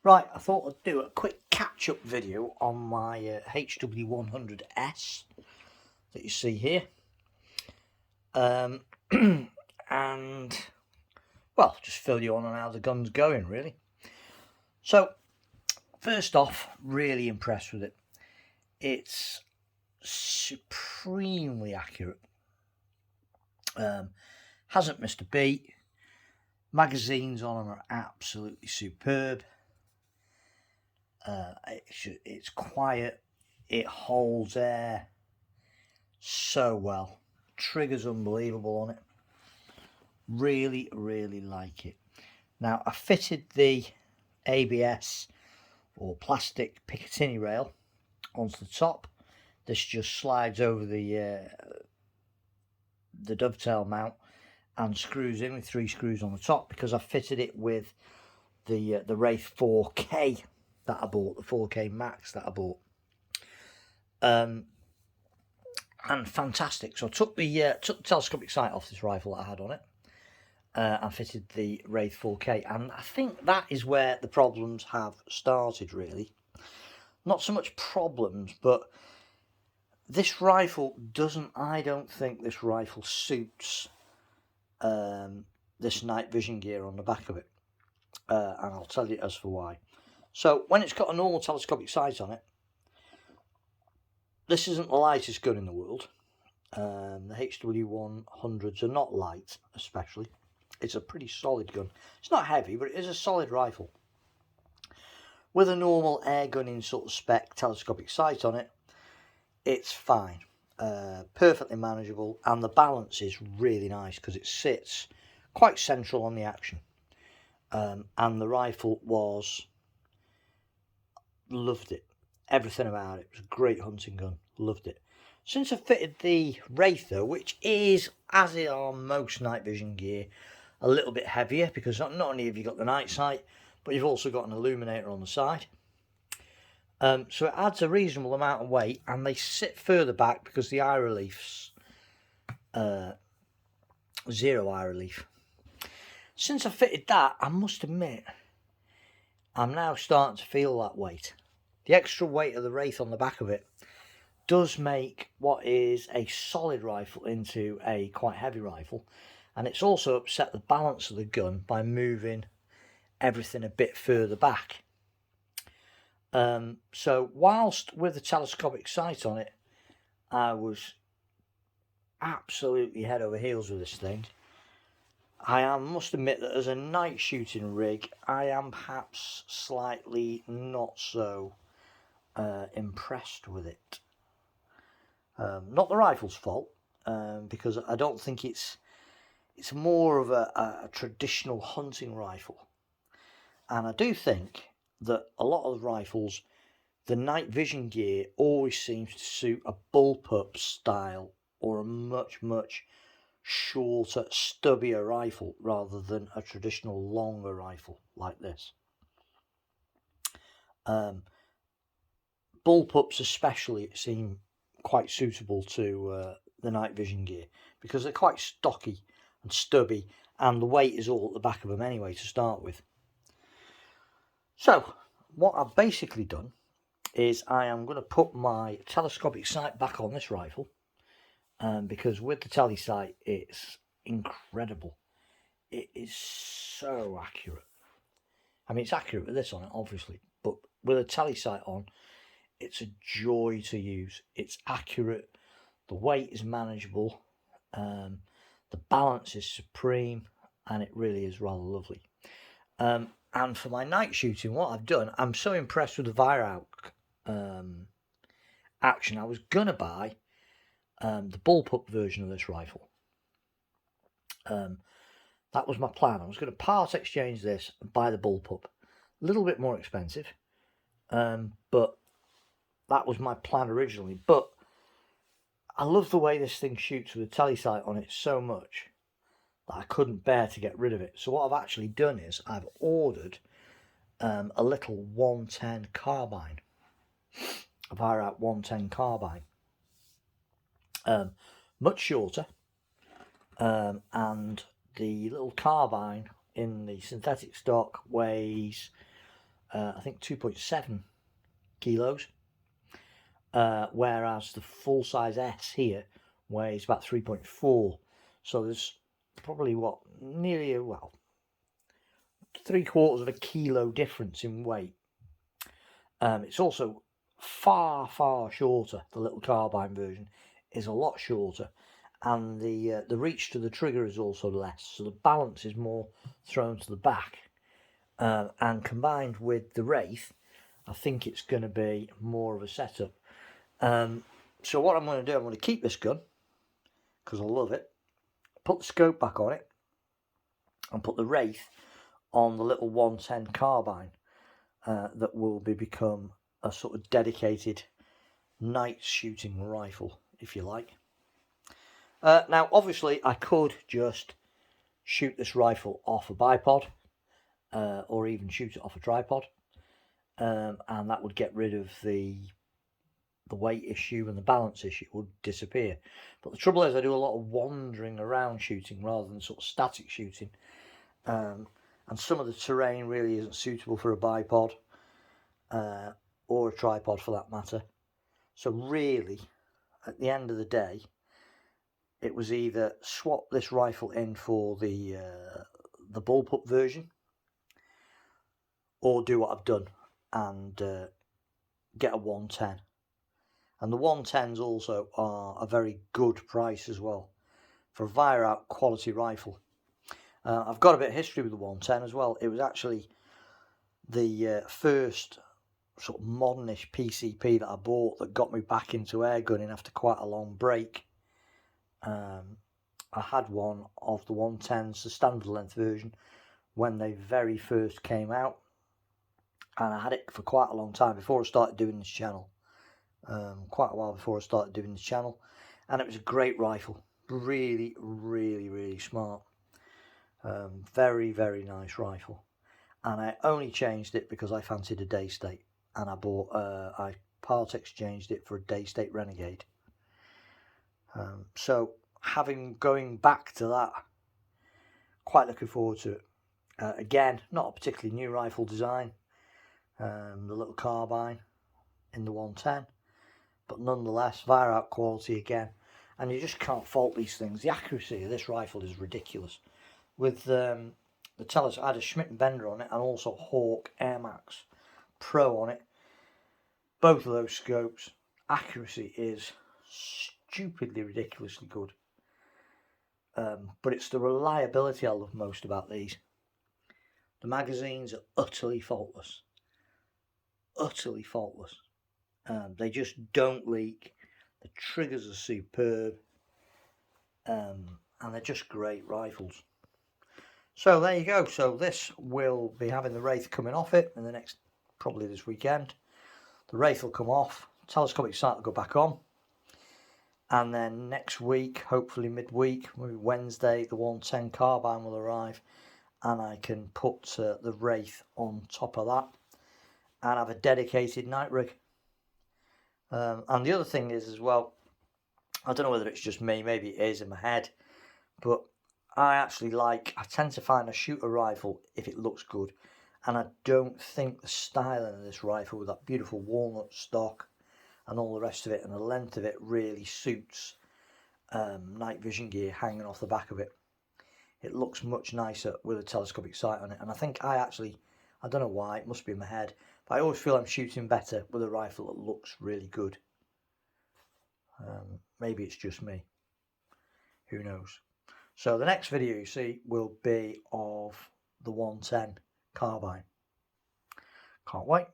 Right, I thought I'd do a quick catch-up video on my HW100S that you see here. And, well, just fill you on how the gun's going, really. So, first off, really impressed with it. It's supremely accurate. Hasn't missed a beat. Magazines on them are absolutely superb. It's quiet. It holds air so well. Trigger's unbelievable on it. Really, really like it. Now, I fitted the ABS or plastic Picatinny rail onto the top. This just slides over the dovetail mount and screws in with 3 screws on the top, because I fitted it with the Wraith 4K that I bought, the 4K Max that I bought. And fantastic. So I took the telescopic sight off this rifle that I had on it and fitted the Wraith 4K, and I think that is where the problems have started, really. Not so much problems, but this rifle doesn't, I don't think this rifle suits this night vision gear on the back of it, and I'll tell you as for why. So when it's got a normal telescopic sight on it, this isn't the lightest gun in the world. The HW100s are not light, especially. It's a pretty solid gun. It's not heavy, but it is a solid rifle. With a normal air gunning sort of spec telescopic sight on it, it's fine. Perfectly manageable, and the balance is really nice because it sits quite central on the action. And the rifle loved it. Everything about it. It was a great hunting gun. Loved it. Since I fitted the Wraith, though, which is, as are most night vision gear, a little bit heavier, because not only have you got the night sight, but you've also got an illuminator on the side. So it adds a reasonable amount of weight, and they sit further back because the eye relief's zero eye relief. Since I fitted that, I must admit, I'm now starting to feel that weight. The extra weight of the Wraith on the back of it does make what is a solid rifle into a quite heavy rifle, and it's also upset the balance of the gun by moving everything a bit further back. So whilst with the telescopic sight on it, I was absolutely head over heels with this thing, I must admit that as a night shooting rig, I am perhaps slightly not so impressed with it. Not the rifle's fault, because I don't think it's more of a traditional hunting rifle, and I do think that a lot of the rifles, the night vision gear always seems to suit a bullpup style or a much shorter, stubbier rifle rather than a traditional longer rifle like this. Bullpups especially seem quite suitable to the night vision gear, because they're quite stocky and stubby, and the weight is all at the back of them anyway to start with. So what I've basically done is I am going to put my telescopic sight back on this rifle, because with the tele sight it's incredible. It is so accurate. I mean, it's accurate with this on it, obviously, but with a tele sight on, it's a joy to use. It's accurate, the weight is manageable, the balance is supreme, and it really is rather lovely. And for my night shooting, what I've done, I'm so impressed with the WEIHRAUCH action. I was gonna buy the bullpup version of this rifle. That was my plan. I was going to part exchange this and buy the bullpup. A little bit more expensive, but that was my plan originally. But I love the way this thing shoots with a tele sight on it so much that I couldn't bear to get rid of it. So what I've actually done is I've ordered a little 110 carbine, a WEIHRAUCH 110 carbine, much shorter, and the little carbine in the synthetic stock weighs I think 2.7 kilos, whereas the full size S here weighs about 3.4. So there's probably nearly, well, 3/4 of a kilo difference in weight. It's also far shorter. The little carbine version is a lot shorter, and the reach to the trigger is also less, so the balance is more thrown to the back. And combined with the Wraith, I think it's going to be more of a setup. So what I'm going to do, I'm going to keep this gun because I love it, put the scope back on it, and put the Wraith on the little 110 carbine that will become a sort of dedicated night shooting rifle, if you like. Now, obviously, I could just shoot this rifle off a bipod, or even shoot it off a tripod, and that would get rid of the weight issue, and the balance issue would disappear. But the trouble is, I do a lot of wandering around shooting rather than sort of static shooting, and some of the terrain really isn't suitable for a bipod, or a tripod for that matter. So really, at the end of the day, it was either swap this rifle in for the bullpup version, or do what I've done and get a 110. And the 110s also are a very good price as well for a WEIHRAUCH quality rifle. I've got a bit of history with the 110 as well. It was actually the first sort of modernish PCP that I bought that got me back into air gunning after quite a long break. I had one of the 110s, the standard length version, when they very first came out, and I had it for quite a long time before I started doing this channel. Quite a while before I started doing this channel, and it was a great rifle. Really smart. Very nice rifle. And I only changed it because I fancied a day state, and I part exchanged it for a day state Renegade. So going back to that, quite looking forward to it. Again, not a particularly new rifle design, the little carbine in the 110, but nonetheless WEIHRAUCH quality again, and you just can't fault these things. The accuracy of this rifle is ridiculous. With the telescope, I had a Schmidt & Bender on it, and also Hawk Air Max Pro on it. Both of those scopes, accuracy is stupidly ridiculously good. But it's the reliability I love most about these. The magazines are utterly faultless. They just don't leak. The triggers are superb, and they're just great rifles. So there you go. So this will be having the Wraith coming off it in the next, probably this weekend. The Wraith will come off, telescopic sight will go back on, and then next week, hopefully midweek, maybe Wednesday, the 110 carbine will arrive, and I can put the Wraith on top of that and have a dedicated night rig. And the other thing is as well, I don't know whether it's just me, maybe it is in my head, but I tend to find a shooter rifle if it looks good, and I don't think the styling of this rifle with that beautiful walnut stock and all the rest of it, and the length of it, really suits night vision gear hanging off the back of it. It looks much nicer with a telescopic sight on it, and I think I don't know why, it must be in my head, but I always feel I'm shooting better with a rifle that looks really good. Maybe it's just me, who knows. So the next video you see will be of the 110 carbine. Can't wait.